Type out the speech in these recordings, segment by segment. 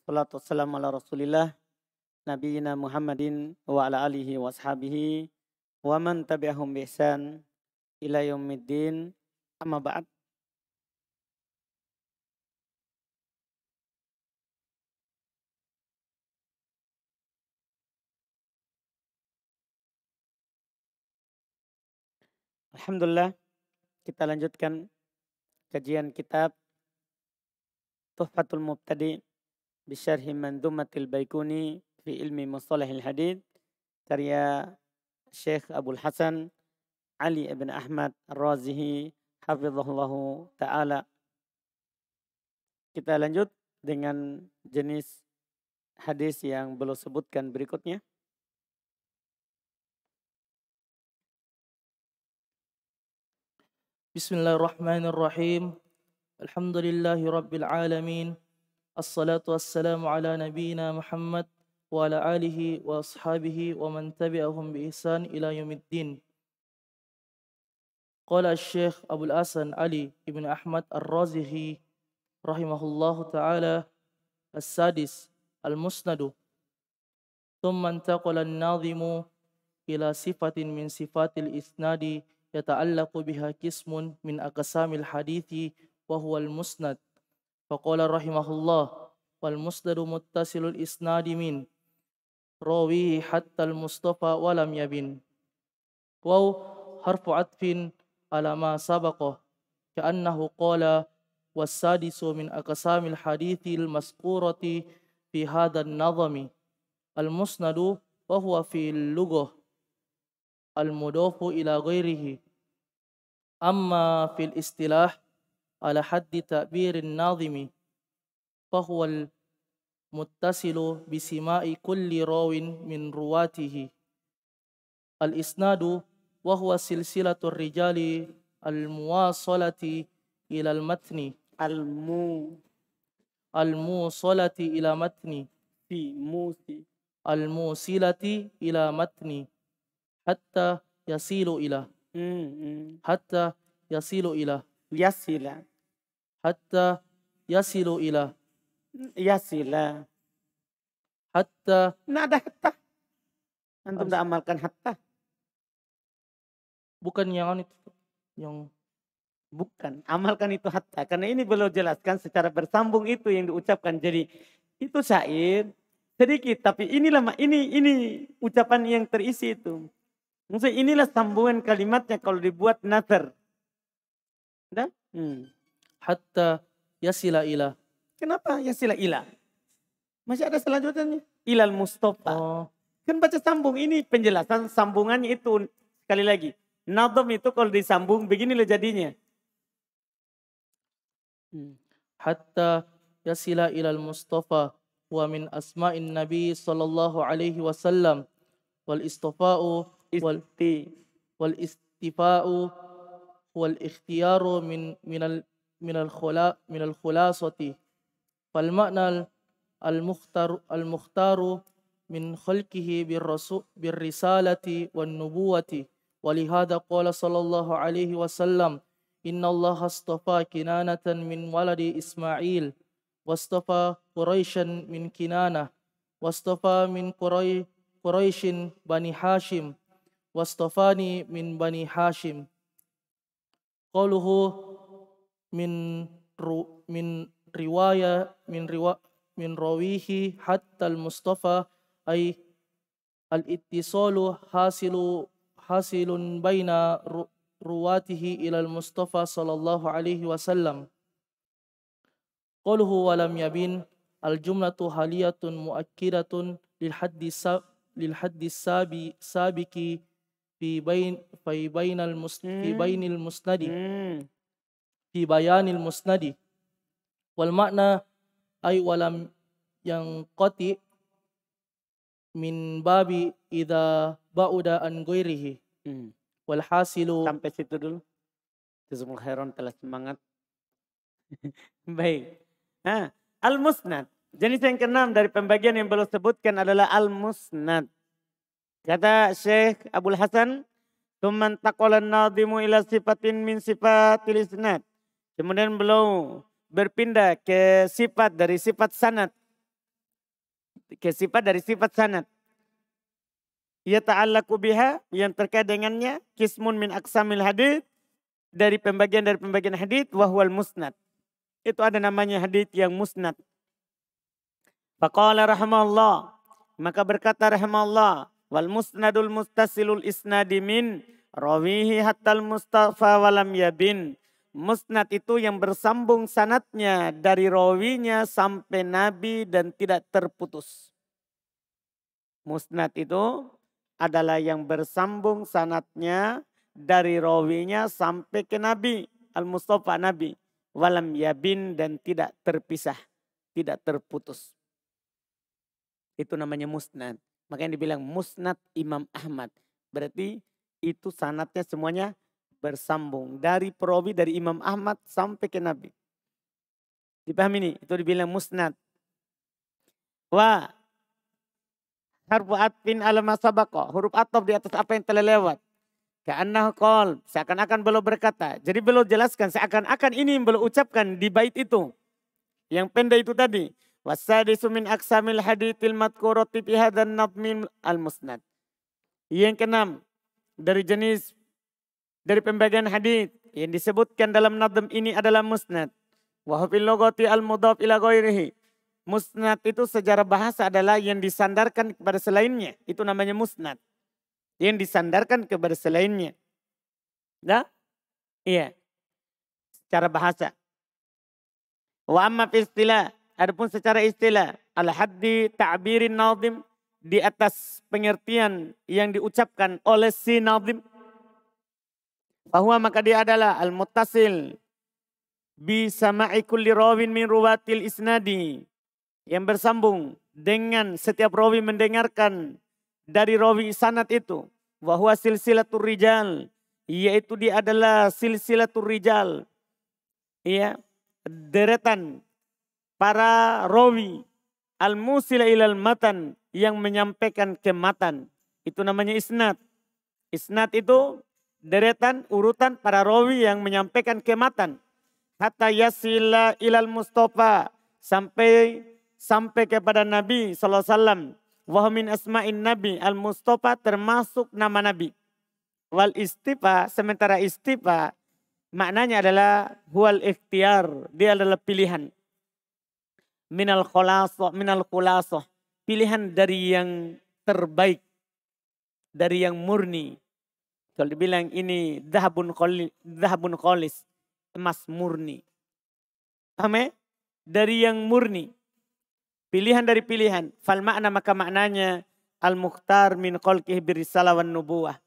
Salatu wassalamu ala rasulillah nabiyina Muhammadin wa ala alihi wa ashabihi wa man tabi'ahum bi ihsan ila yaumiddin amma ba'd. Alhamdulillah, kita lanjutkan kajian kitab Tuhfatul Mubtadi bi syarhi Manzumatil Baikuni fi ilmi mustalahil hadits karya Syekh Abdul Hasan Ali ibn Ahmad Ar-Razihi hafizahullahu taala. Kita lanjut dengan jenis hadis yang belum sebutkan berikutnya. Bismillahirrahmanirrahim. Alhamdulillahi rabbil alamin. Assalatu wassalamu ala nabiyyina Muhammad wa ala alihi wa ashabihi wa man tabi'ahum bi ihsan ila yaumiddin. Qala Syekh Abdul Hasan Ali ibn Ahmad Ar-Razihi rahimahullahu ta'ala as-sadis al-musnadu. Thumma intaqala an-nadhimu ila sifatin min sifatil isnadi yata'allaqu biha qismun min aqsamil hadithi wa huwa al-musnad. Faqala rahimahullah wal musnadu muttasilul isnadi min rawihi hatta al-mustafa wa lam yabin. Waw harfu atfin ala ma sabaqa ka'annahu qala was-sadisu min aqsamil hadithil masqurati fi hadha an-nazmi. Al-musnadu wa huwa fi al-lughah al-mudafu ila ghairihi. Amma fil istilah ala haddi ta'birin nazimi fahuwa al-muttasilu bisima'i kulli rawin min ruwatihi. Al-isnadu wa huwa silsilatur rijali al-muwasalati ila al-matni al-muwasalati ila matni al-musilati ila matni hatta yasilu ila hatta yasilu ila Yasila. hatta yasilu ila Yasila. hatta Nah, ada hatta. Antum tidak amalkan hatta? bukan yang itu yang Bukan. Amalkan itu hatta. Karena ini belum jelaskan secara bersambung itu yang diucapkan. Jadi itu syair sedikit. Tapi inilah ini ucapan yang terisi itu. Maksudnya inilah sambungan kalimatnya kalau dibuat nazar. Dah? hatta yasila ila. Kenapa yasila ila? Masih ada selanjutnya. Ilal Mustafa. Oh, Kan baca sambung. Ini penjelasan sambungannya itu. Sekali lagi. Nadom itu kalau disambung beginilah jadinya. hatta yasila ila al-mustafa wa min asma'in nabi sallallahu alaihi wasallam wal istifa'u wal istifa'u wal ikhtiyaru min al khulasati fal ma'na al mukhtaru min khalqihi bir risalati wan nubuwati walihada qala sallallahu alaihi wasallam inna allaha astafa kinanatan min waladi ismail wastafa quraisyan min kinanah wastafa min quraisyin bani hashim wastafani min bani hashim. Qaluhu min rawihi hatta al-mustafa ay al-ittisalu hasilun baina ruwatihi ila al-mustafa sallallahu alaihi wasallam. Qaluhu wa lam yabin al-jumlatu haliyatun muakkidatun lil haddi sabiki fi bainil musnadi fi bayanil musnadi wal makna ay walam yang qati min babi idza ba'uda an ghairihi wal hasilu. Sampai situ dulu. Jazakumullah khairan, telah semangat. Baik. Al-musnad. Jenis yang keenam dari pembagian yang belum sebutkan adalah al-musnad. Kata Syekh Abdul Hasan, "Tsumman taqala an-nadhimu ila sifatin min sifatil isnad." Kemudian beliau berpindah ke sifat dari sifat sanad. ke sifat dari sifat sanad. Ya ta'allaku biha, yang terkait dengannya, kismun min aqsamil hadits, dari pembagian hadits, wahwal musnad. Itu ada namanya hadits yang musnad. Faqala rahimahullah, maka berkata rahimahullah, wal musnadul mustasilul isnadi min rawihi hattal mustafa walam yabin. Musnad itu yang bersambung sanatnya dari rawinya sampai Nabi dan tidak terputus. Musnad itu adalah yang bersambung sanatnya dari rawinya sampai ke Nabi, al-Mustafa Nabi. Walam yabin, dan tidak terpisah, tidak terputus. Itu namanya musnad. Makanya dibilang musnad Imam Ahmad. Berarti itu sanatnya semuanya bersambung. Dari perawi dari Imam Ahmad sampai ke Nabi. Dipahami ini? Itu dibilang musnad. Wa harfu atfin ala ma sabaqa. Huruf ataf di atas apa yang telah lewat. Ka'annahu qol. Seakan-akan beliau berkata. Jadi beliau jelaskan. Seakan-akan ini yang beliau ucapkan di bait itu. Yang pendek itu tadi. Wasadisu min aksamil hadithil madkurati fi hadan nadmin al-musnad. Yang keenam. Dari jenis. Dari pembagian hadith. Yang disebutkan dalam nadm ini adalah musnad. Wa fil lugati al-mudhaf ila ghairihi. Musnad itu secara bahasa adalah yang disandarkan kepada selainnya. Itu namanya musnad. Yang disandarkan kepada selainnya. Nah, iya. Secara bahasa. Wa amma fi istilah. Adapun secara istilah. Al-haddi ta'birin nazim. Di atas pengertian yang diucapkan oleh si nazim. Bahwa maka dia adalah al-muttasil. Bi sama'i kulli rawin min ruwatil isnadi. Yang bersambung dengan setiap rawi mendengarkan dari rawi sanad itu. Wahwa silsilatur rijal. Yaitu dia adalah silsilatur rijal. Ya, deretan para rawi. Al-musila ilal matan. Yang menyampaikan ke matan. Itu namanya isnad. Isnad itu deretan urutan para rawi yang menyampaikan ke matan. Hatta yasila ilal mustafa. Sampai kepada Nabi SAW. Wa min asma'in Nabi al-Mustafa, termasuk nama Nabi. Wal istifa, sementara istifa maknanya adalah huwal ikhtiar. Dia adalah pilihan. Minal khulasoh. Pilihan dari yang terbaik. Dari yang murni. Kalau dibilang ini dhahabun kholis. Emas murni. Paham ya? Dari yang murni. Pilihan dari pilihan. Fal makna, maka maknanya al-mukhtar min khalqihi birisalah wan nubuwah.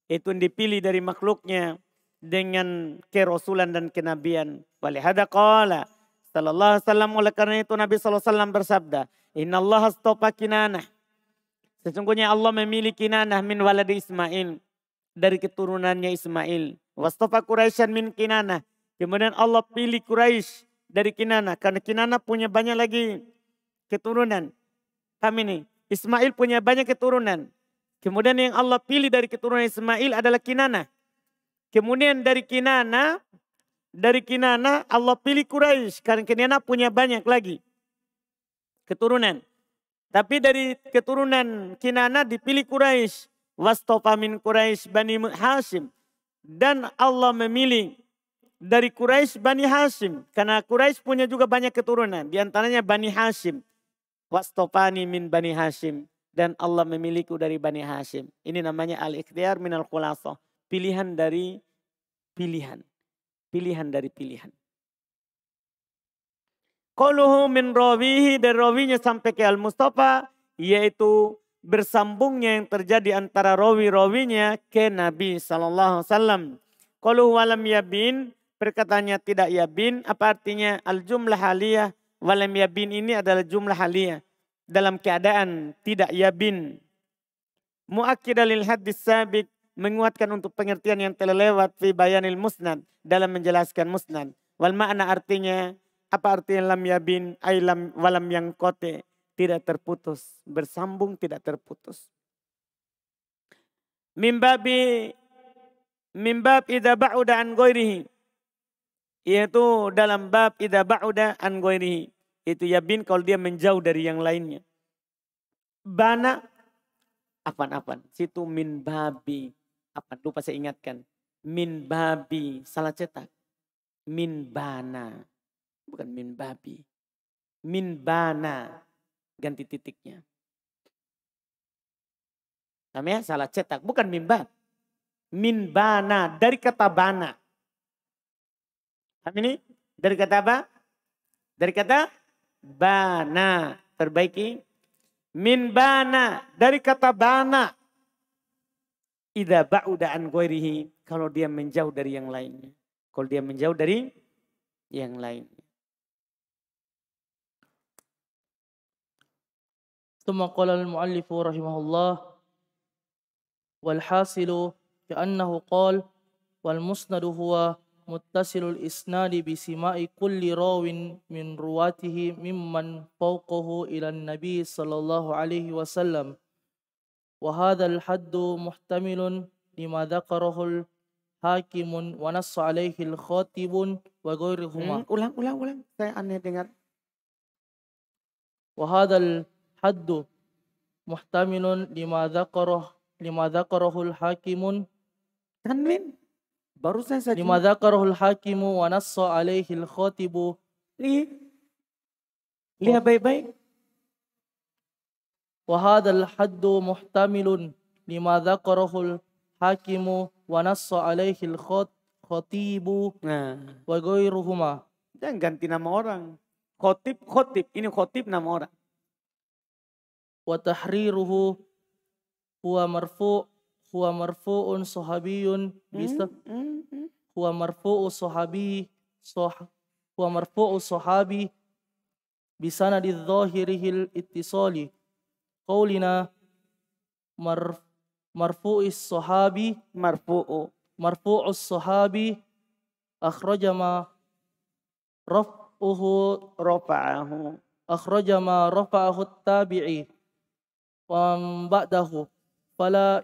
Itu yang dipilih dari makhluknya dengan kerasulan dan kenabian. Walihada qala sallallahu alaihi wasallam, oleh karena itu Nabi sallallahu alaihi wasallam bersabda, innallaha astafa Kinanah. Sesungguhnya Allah memilih Kinanah min waladi Ismail, dari keturunannya Ismail. Wastafa Quraisyan min Kinanah. Kemudian Allah pilih Quraisy dari Kinanah, karena Kinanah punya banyak lagi keturunan. Kami nih, Ismail punya banyak keturunan. Kemudian yang Allah pilih dari keturunan Ismail adalah Kinanah. Kemudian dari Kinanah Allah pilih Quraisy, karena Kinanah punya banyak lagi keturunan. Tapi dari keturunan Kinanah dipilih Quraisy. Wastofa min Quraisy Bani Hashim. Dan Allah memilih dari Quraisy Bani Hashim. Karena Quraisy punya juga banyak keturunan. Di antaranya Bani Hashim. Wastofani min Bani Hashim. Dan Allah memilihku dari Bani Hashim. Ini namanya al-ikhtiyar minal khulasoh. Pilihan dari pilihan. Pilihan dari pilihan. Qaluhu min rawihi, dari rawinya sampai ke al-Mustafa. Yaitu bersambungnya yang terjadi antara rawi-rawinya ke Nabi SAW. Qaluhu walam yabin. Perkataannya tidak yabin. Apa artinya? Al-jumlah haliyah. Walam yabin ini adalah jumlah haliyah. Dalam keadaan tidak yabin. Mu'akkidah lil hadis sabik. Menguatkan untuk pengertian yang telah lewat. Fi bayanil musnad. Dalam menjelaskan musnad. Wal makna artinya. Apa artinya lam yabin? Ay lam walam yang kote. Tidak terputus. Bersambung tidak terputus. Mimbab idha ba'uda an ghairihi. Yaitu dalam bab idza ba'uda an ghairihi. Itu yabin kalau dia menjauh dari yang lainnya. bana, apa? Situ min babi, apa? Lupa saya ingatkan. Min babi, salah cetak. Min bana, bukan min babi. Min bana, ganti titiknya. Namanya salah cetak, bukan min bab. Min bana, dari kata bana. Ini dari kata apa? Dari kata bana. Perbaiki. Min bana, dari kata bana. Idza ba'uda an ghairihi, kalau dia menjauh dari yang lainnya. Kalau dia menjauh dari yang lainnya. ثم قال المؤلف رحمه الله والحاصل كأنه قال والمسند هو متصل الإسناد بسماع كل راو من رواته ممن فوقه إلى النبي صلى الله عليه وسلم وهذا الحد محتمل لما ذكره الحاكم ونص عليه الخاطب وغيرهما. Ulang. Saya aneh dengar. وهذا الحد محتمل لما ذكره الحاكم Tanwin. Barusan saja. لما ذكره الحاكم ونص عليه الخاطب. Lihat baik-baik. وهذا الحد محتمل لما ذكره الحاكم ونص عليه الخطيب وغيرهما. Jangan ganti nama orang. Khotib. Ini khotib nama orang. وتحريره هو مرفوع صحابي هو مرفوع صحابي بسند ظاهره الاتصال قولنا مرفوع الصحابي أخرج ما رفعه التابعي ومن بعده فلا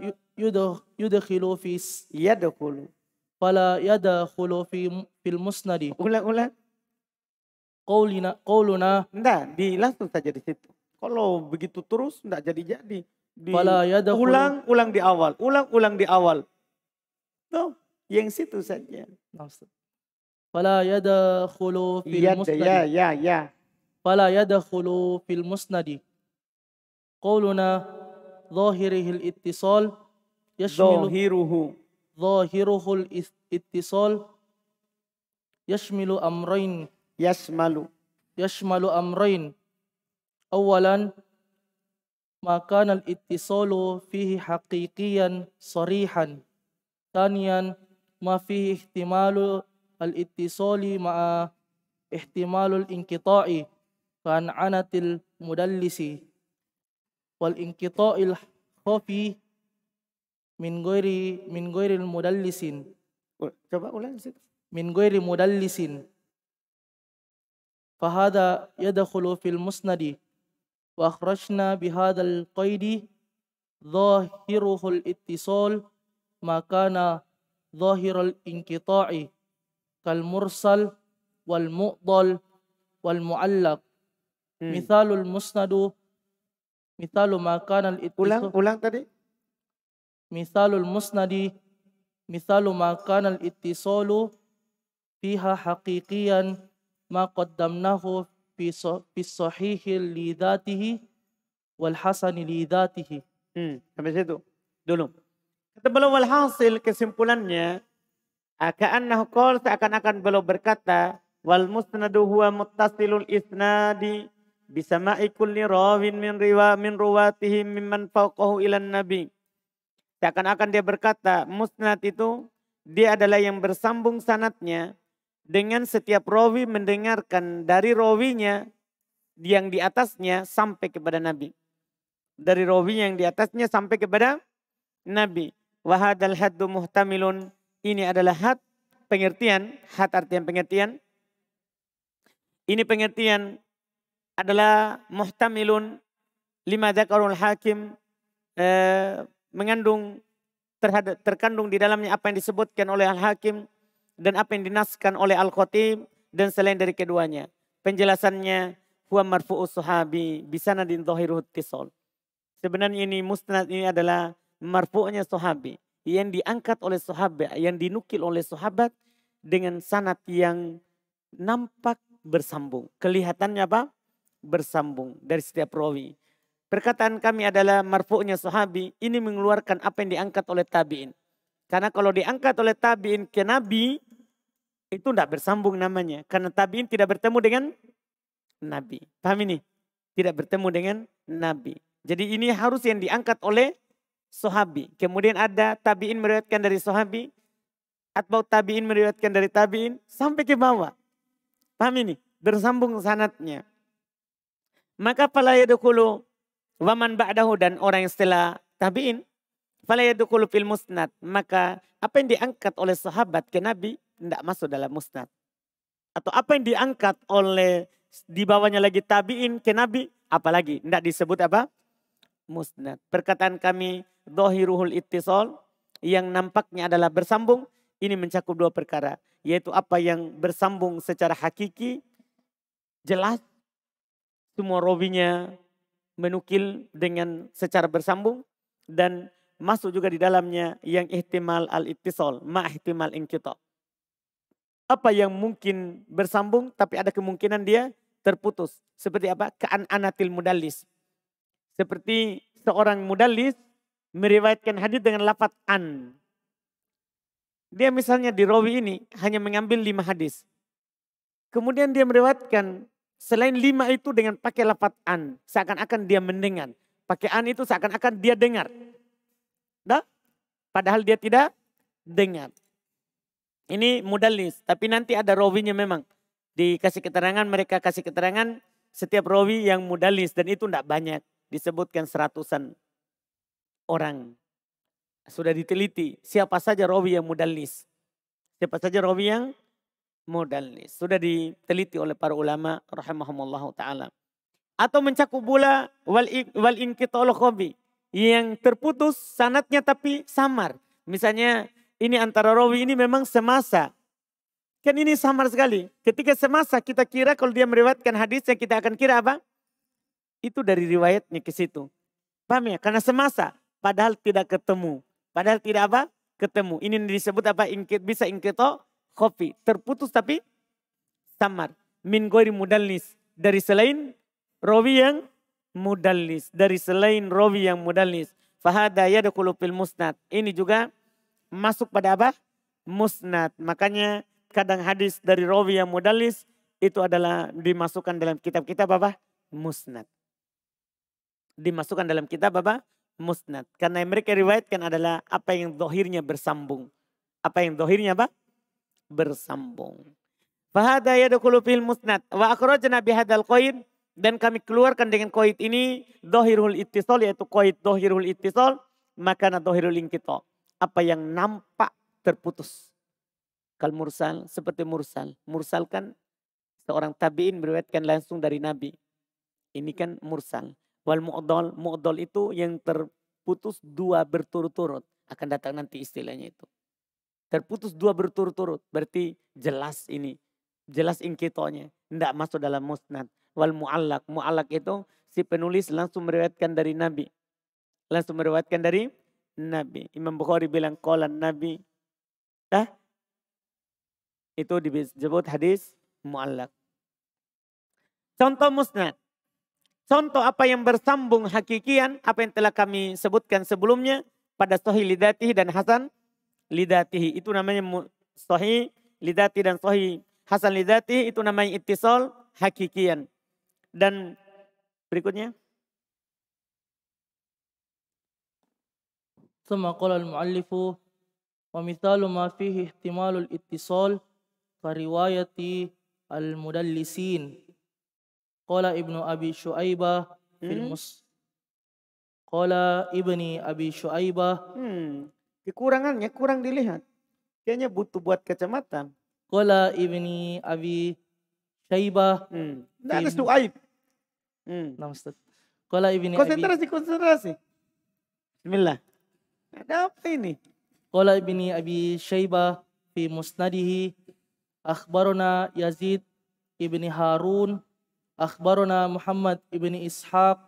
يدخل في المسند. Ulang. قولنا Enggak, langsung saja di situ. Kalau begitu terus enggak jadi-jadi. Ulang di awal. Ulang di awal. Tuh, yang situ saja. فلا يدخل في المسند. فلا يدخل في المسند. قولنا ظاهره الاتصال ظاهره الاتصال يشمل أمرين أولا ما كان الاتصال فيه حقيقيا صريحا ثانيا ما فيه احتمال الاتصال مع احتمال الانقطاع كعنعنة المدلس والانقطاع الخفي من غير المدلس. Coba ulang situ. من غير مدلس فهذا يدخل في المسند وأخرجنا بهذا القيد ظاهره الاتصال ما كان ظاهر الانقطاع كالمرسل والمؤضل والمعلق. مثال المسند مثال ما كان الاتصال. Ulang tadi. مثال المسند مثال ما كان الاتصال فيها حقيقيا ما قدمناه في الصحيح لذاته والحسن لذاته. Sampai situ dulu. Kata beliau walhasil, kesimpulannya ka'annahu qala, seakan-akan beliau berkata wal musnadu huwa muttasilul isnadi bisama'i kulli rawin min ruwatihi mimman fawqahu ilan nabi. Seakan-akan dia berkata musnad itu dia adalah yang bersambung sanatnya dengan setiap rawi mendengarkan dari rawinya yang di atasnya sampai kepada Nabi. Dari rawi yang di atasnya sampai kepada Nabi. Wahadal haddu muhtamilun. Ini adalah had, pengertian. Had artinya pengertian. Ini pengertian adalah muhtamilun lima dzakarul hakim, terkandung di dalamnya apa yang disebutkan oleh al-hakim dan apa yang dinaskan oleh al-khatib dan selain dari keduanya. Penjelasannya huwa marfu'us sahabi bisanadin dhahiruhu ittisal. Sebenarnya ini musnad ini adalah marfu'nya sahabi. Yang diangkat oleh sahabat, yang dinukil oleh sahabat dengan sanad yang nampak bersambung. Kelihatannya apa? Bersambung dari setiap rawi. Perkataan kami adalah marfu'nya sahabi, ini mengeluarkan apa yang diangkat oleh tabi'in. Karena kalau diangkat oleh tabi'in ke nabi, itu tidak bersambung namanya. Karena tabi'in tidak bertemu dengan nabi. Paham ini? Tidak bertemu dengan nabi. Jadi ini harus yang diangkat oleh sahabi. Kemudian ada tabi'in meriwayatkan dari sahabi, atau tabi'in meriwayatkan dari tabi'in sampai ke bawah. Paham ini? Bersambung sanadnya. Maka fala yadkhulu waman ba'dahu, dan orang yang setelah tabi'in, fala yadkhulu fil musnad. Maka apa yang diangkat oleh sahabat ke nabi tidak masuk dalam musnad. Atau apa yang diangkat oleh di bawahnya lagi tabi'in ke nabi, apalagi tidak disebut apa? Musnad. Perkataan kami dhahiruhul ittisal, yang nampaknya adalah bersambung, ini mencakup dua perkara, yaitu apa yang bersambung secara hakiki, jelas semua rawinya menukil dengan secara bersambung, dan masuk juga di dalamnya yang ihtimal al-ittisal ma ihtimal inqita. Apa yang mungkin bersambung tapi ada kemungkinan dia terputus. Seperti apa? Ka'an-anatil mudallis. Seperti seorang mudallis meriwayatkan hadis dengan lafaz an. Dia misalnya di rawi ini hanya mengambil 5 hadis. Kemudian dia meriwayatkan selain 5 itu dengan pakai lafaz an. Seakan-akan dia mendengar. Pakai an itu seakan-akan dia dengar. Nah, padahal dia tidak dengar. Ini mudallis. Tapi nanti ada rawinya memang. Dikasih keterangan, mereka kasih keterangan setiap rawi yang mudallis. Dan itu tidak banyak. Disebutkan 100-an orang. Sudah diteliti siapa saja rawi yang mudallis. Siapa saja rawi yang mudallis. Sudah diteliti oleh para ulama rahimahumullah ta'ala. Atau mencakup pula wal inqita'ul khafi, yang terputus sanadnya tapi samar. Misalnya ini antara rawi ini memang semasa. Kan ini samar sekali. Ketika semasa kita kira kalau dia meriwayatkan hadisnya kita akan kira apa? Itu dari riwayatnya ke situ. Paham ya? Karena semasa. Padahal tidak ketemu. Padahal tidak apa? Ketemu. Ini disebut apa? Bisa inqita' khafi. Terputus tapi samar. Min ghairi mudallis. Dari selain rawi yang mudallis. Dari selain rawi yang mudallis. Fahada yadkhulu fil musnad. Ini juga masuk pada apa? Musnad. Makanya kadang hadis dari rawi yang mudallis itu adalah dimasukkan dalam kitab-kitab apa? Musnad. Dimasukkan dalam kitab apa? Musnad. Karena yang mereka riwayatkan adalah apa yang zahirnya bersambung. Apa yang zahirnya apa? Bersambung. Fahada yadkhulu fil musnad wa akhrajna bihadzal qaid, dan kami keluarkan dengan qaid ini zahirul ittisal, yaitu qaid zahirul ittisal, maka zahirul inqita. Apa yang nampak terputus. Kal mursal, seperti mursal. Mursal kan seorang tabi'in meriwayatkan langsung dari Nabi. Ini kan mursal. Wal mu'dal, mu'dal itu yang terputus 2 berturut-turut. Akan datang nanti istilahnya itu. Terputus 2 berturut-turut. Berarti jelas ini. Jelas inqita'nya. Tidak masuk dalam musnad. Wal mu'allak. Mu'allak itu si penulis langsung meriwayatkan dari Nabi. Langsung meriwayatkan dari Nabi. Imam Bukhari bilang qala Nabi. Itu disebut hadis mu'allak. Contoh musnad. Contoh apa yang bersambung hakikian, apa yang telah kami sebutkan sebelumnya pada sahih lidatihi dan hasan lidatihi. Itu namanya sahih lidatihi dan sahih hasan lidatihi, itu namanya ittisal hakikian. Dan berikutnya. ثم قال المؤلف ومثال ما فيه احتمال الاتصال كرواية المدلسين قال ابن أبي شعيبة قال ابن أبي شعيبة. Kekurangannya kurang dilihat. Kayaknya butuh buat kacamata. Qala ibni Abi Syaibah. Tidak ada Su'aib. Nah Ustaz. Qala ibni Konsentrasi. Bismillah. Ada apa ini? Qala ibni Abi Syaibah fi musnadihi akhbarana Yazid ibni Harun akhbarana Muhammad ibni Ishaq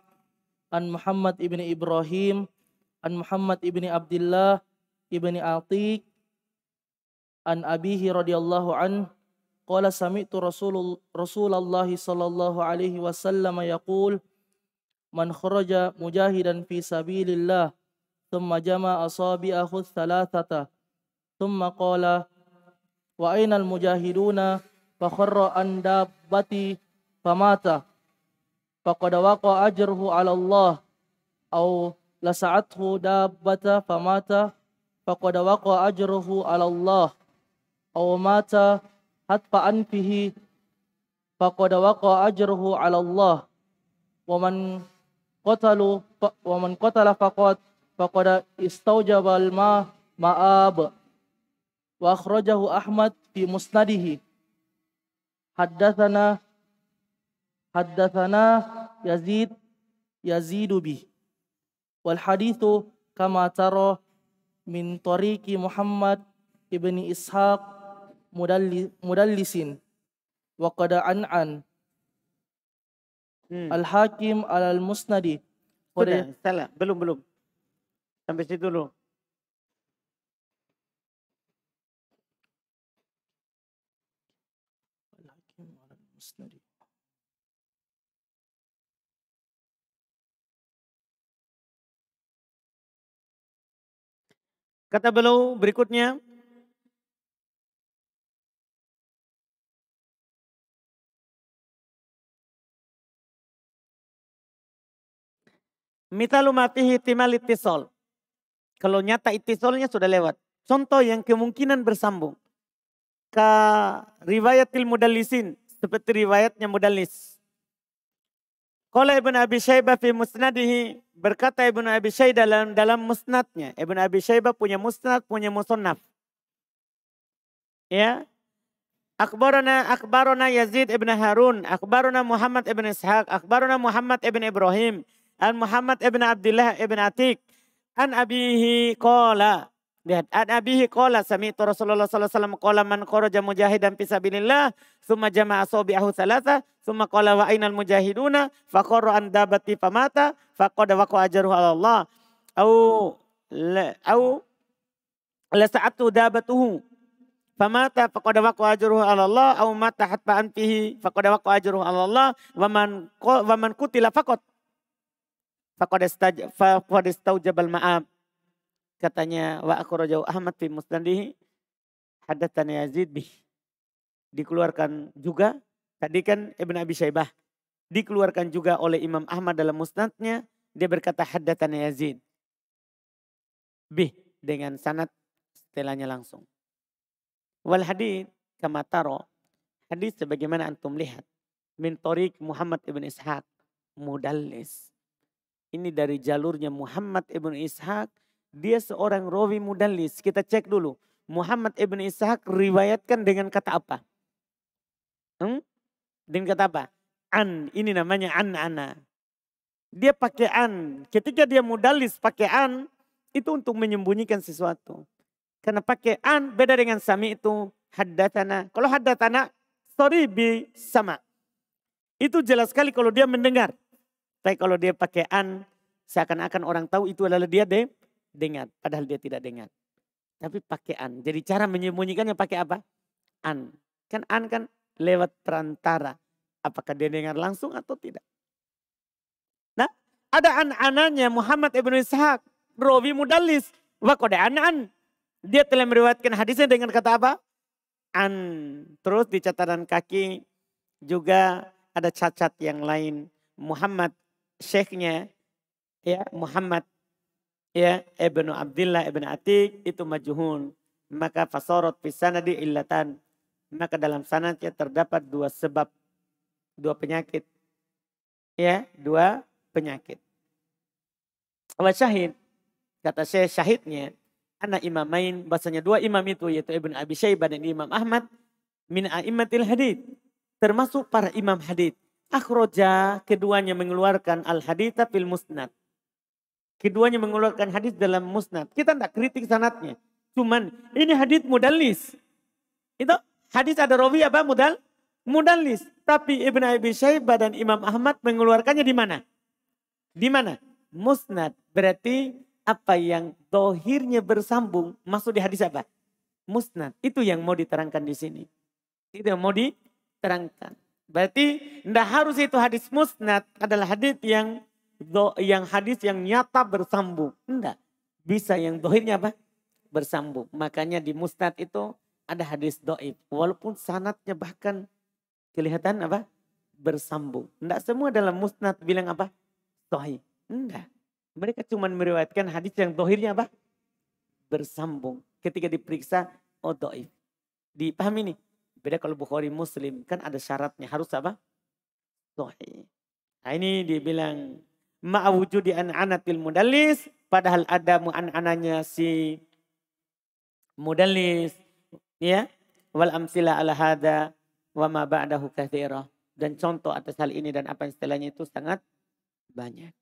an Muhammad ibni Ibrahim an Muhammad ibni Abdullah ibni Atiq an abihi radhiyallahu an qala sami'tu Rasulullah sallallahu alaihi wasallam yaqul man kharaja mujahidan fi sabilillah thumma jama'a asabi'ahu thalathata thumma qala wa ainal mujahiduna fa kharra an dabbati famata faqad waqa ajruhu 'ala Allah aw lasa'athu dabbata famata faqad waqa ajruhu 'ala Allah aw mata hatfa anfihi faqad waqa ajruhu 'ala Allah wa man qatala faqad istawjabal ma'ab wa akhrajahu Ahmad fi musnadihi haddatsana Yazidu bih wal hadithu kama tara min tariqi Muhammad ibni Ishaq mudallisin wa qad an'an Al-Hakim al-Musnadi. Sudah, salah. Belum. Sampai situ dulu. Al-Hakim al-Musnadi. Kata beliau berikutnya, mitalu ma fihi ihtimal ittisal. Kalau nyata ittisalnya sudah lewat. Contoh yang kemungkinan bersambung. Ka riwayatil mudallisin. Seperti riwayatnya mudallis. Qala Ibnu Abi Syaibah fi musnadihi. Berkata Ibnu Abi Syaibah dalam musnadnya. Ibnu Abi Syaibah punya musnad, punya musannaf. Ya. Akhbarana Yazid ibn Harun. Akhbarana Muhammad ibn Ishaq. Akhbarana Muhammad ibn Ibrahim. An Muhammad ibn Abdullah ibn Atiq. An abihi qala. Lihat. An abihi qala. Sami'tu Rasulullah sallallahu alaihi wasallam qala man kharaja mujahidan fi sabilillah. Summa jama'a asabi'ahu thalatha. Summa qala wa ainal mujahiduna. Faqarra an dabati famata. Faqad waqa ajruhu ala Allah. Au lasa'atu dabatuhu. Famata faqad waqa ajruhu ala Allah. Au mata hatfa anfihi. Faqad waqa ajruhu ala Allah. Wa man kutila faqad. Faqad istaujabal ma'ab. Katanya wa akhrajahu Ahmad fi musnadihi haddatsana Yazid bih. Dikeluarkan juga tadi kan Ibnu Abi Syaibah. Dikeluarkan juga oleh Imam Ahmad dalam musnadnya, dia berkata haddatsana Yazid bih dengan sanad setelahnya langsung. Wal hadits kama taro, hadis sebagaimana antum lihat min tariq Muhammad ibn Ishaq mudallis. Ini dari jalurnya Muhammad ibn Ishaq. Dia seorang rawi mudallis. Kita cek dulu. Muhammad ibn Ishaq riwayatkan dengan kata apa? Dengan kata apa? An. Ini namanya an-ana. Dia pakai an. Ketika dia mudallis pakai an. Itu untuk menyembunyikan sesuatu. Karena pakai an beda dengan sami itu. Haddatsana. Kalau haddatsana. Sorry bi sama. Itu jelas sekali kalau dia mendengar. Tapi kalau dia pakai an, seakan-akan orang tahu itu adalah dia dengar. Padahal dia tidak dengar. Tapi pakai an. Jadi cara menyembunyikannya pakai apa? An. Kan an kan lewat perantara. Apakah dia dengar langsung atau tidak? Nah, ada an-ananya Muhammad ibn Ishaq. Rawi mudallis. Wa qad an. Dia telah meriwayatkan hadisnya dengan kata apa? An. Terus di catatan kaki juga ada cacat yang lain. Muhammad syekhnya ya Muhammad ya Ibnu Abdullah Ibnu Atiq itu majhul, maka fasarat fi sanadi illatan, maka dalam sanadnya terdapat dua sebab, dua penyakit wa syahid, kata saya syahidnya ana imamain, bahasanya dua imam itu yaitu Ibnu Abi Syaibah dan Imam Ahmad min a'immatil hadits, termasuk para imam hadits. Akhroja, keduanya mengeluarkan al-haditha fil musnad. Keduanya mengeluarkan hadis dalam musnad. Kita tidak kritik sanadnya. Cuman ini hadis mudallis. Itu hadis ada rawi apa mudallis. Tapi Ibnu Abi Syaibah dan Imam Ahmad mengeluarkannya di mana? Di mana? Musnad. Berarti apa yang dohirnya bersambung masuk di hadis apa? Musnad. Itu yang mau diterangkan di sini. Itu yang mau diterangkan. Berarti tidak harus itu hadis musnad adalah hadis yang hadis yang nyata bersambung. Tidak. Bisa yang dohirnya apa? Bersambung. Makanya di musnad itu ada hadis doib. Walaupun sanatnya bahkan kelihatan apa? Bersambung. Tidak semua dalam musnad bilang apa? Sahih. Enggak. Mereka cuma meriwayatkan hadis yang dohirnya apa? Bersambung. Ketika diperiksa, oh doib. Dipahami nih? Beda kalau Bukhari Muslim. Kan ada syaratnya. Harus apa? Sahih. Nah ini dibilang ma'awujudi an'anatil mudallis. Padahal ada mu'an'ananya si mudallis. Ya. Wal amsila ala hada. Wa ma ba'dahu kathirah. Dan contoh atas hal ini dan apa yang setelahnya itu sangat banyak.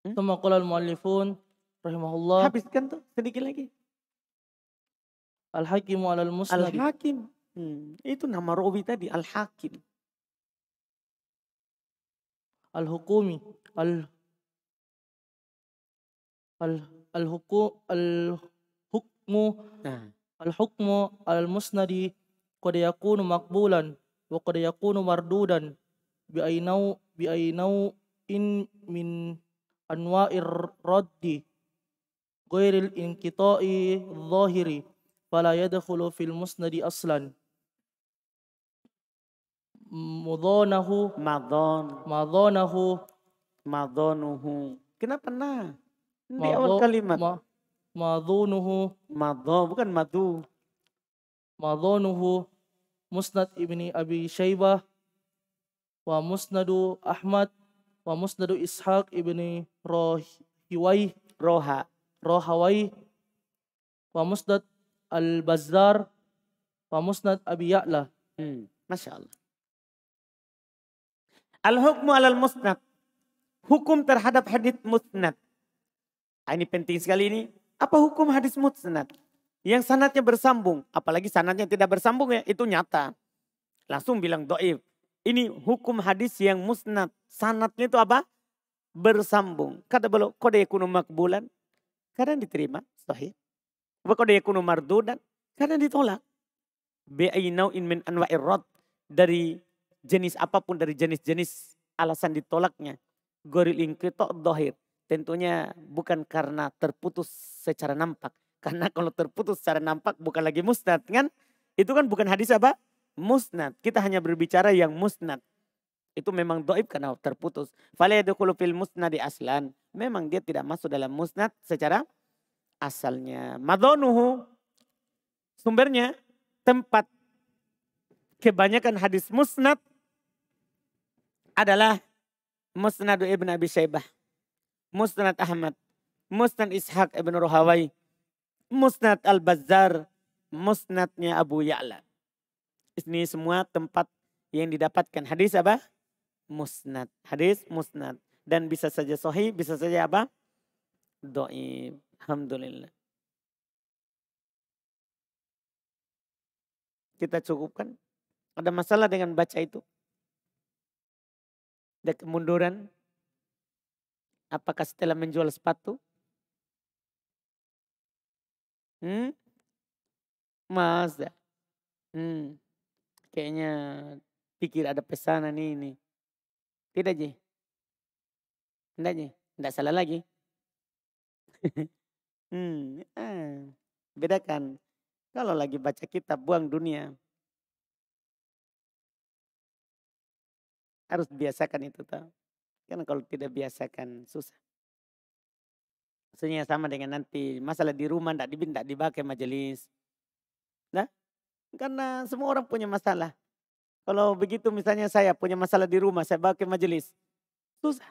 ثم قال المؤلفون رحمه الله Habiskan tuh sedikit lagi. الحاكم على المسند Al-Hakim. Itu nama rawi tadi. Al-Hakim. الحكومي الحكم Nah, الحكم على المسند قد يكون مقبولا وقد يكون مردودا بأي نوع من أنواع الرد غير الانقطاع الظاهر فلا يدخل في المسند أصلا madhonuhu. Kenapa nah? Di awal kalimat. Madho, bukan madu. مظانه مسند ابن أبي شيبة ومسند أحمد ومسند إسحاق ابن راهوي ومسند البزار ومسند أبي يعلى. Masya Allah. Al-hukmu alal musnad. Hukum terhadap hadis musnad. Ini penting sekali ini. Apa hukum hadis musnad? Yang sanadnya bersambung. Apalagi sanadnya tidak bersambung ya. Itu nyata. Langsung bilang do'if. Ini hukum hadis yang musnad. Sanadnya itu apa? Bersambung. Kata beliau, kode yakunu makbulan. Kadang diterima. Sahih. Kode yakunu mardudan. Kadang ditolak. Bi'ai naw'in min anwa'ir rad. Dari jenis apapun dari jenis-jenis alasan ditolaknya. Goril ingkito dohir. Tentunya bukan karena terputus secara nampak. Karena kalau terputus secara nampak bukan lagi musnad kan. Itu kan bukan hadis apa? Musnad. Kita hanya berbicara yang musnad. Itu memang doib karena terputus. Fala yadkhulu fil musnadi aslan. Memang dia tidak masuk dalam musnad secara asalnya. Madhonuhu. Sumbernya tempat kebanyakan hadis musnad adalah Musnad Ibn Abi Syaibah, Musnad Ahmad, Musnad Ishaq Ibn Rahawai, Musnad Al-Bazzar, Musnadnya Abu Ya'la. Ini semua tempat yang didapatkan hadis apa? Musnad. Hadis musnad. Dan bisa saja sahih, bisa saja apa? Dhaif. Alhamdulillah. Kita cukupkan. Ada masalah dengan baca itu? Ada kemunduran? Apakah setelah menjual sepatu? Masa? Kayaknya pikir ada pesanan ini. Tidak, Ji? Tidak, Ji? Tidak salah lagi? Bedakan. Kalau lagi baca kitab, buang dunia. Harus biasakan itu tahu. Karena kalau tidak biasakan susah. Maksudnya sama dengan nanti masalah di rumah tidak dipakai majelis. Nah, karena semua orang punya masalah. Kalau begitu misalnya saya punya masalah di rumah, saya pakai majelis. Susah.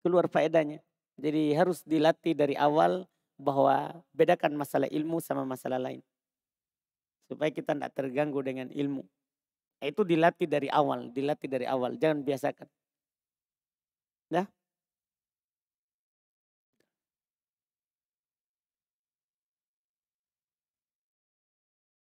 Keluar faedahnya. Jadi harus dilatih dari awal bahwa bedakan masalah ilmu sama masalah lain. Supaya kita tidak terganggu dengan ilmu. Itu dilatih dari awal, jangan biasakan. Nah,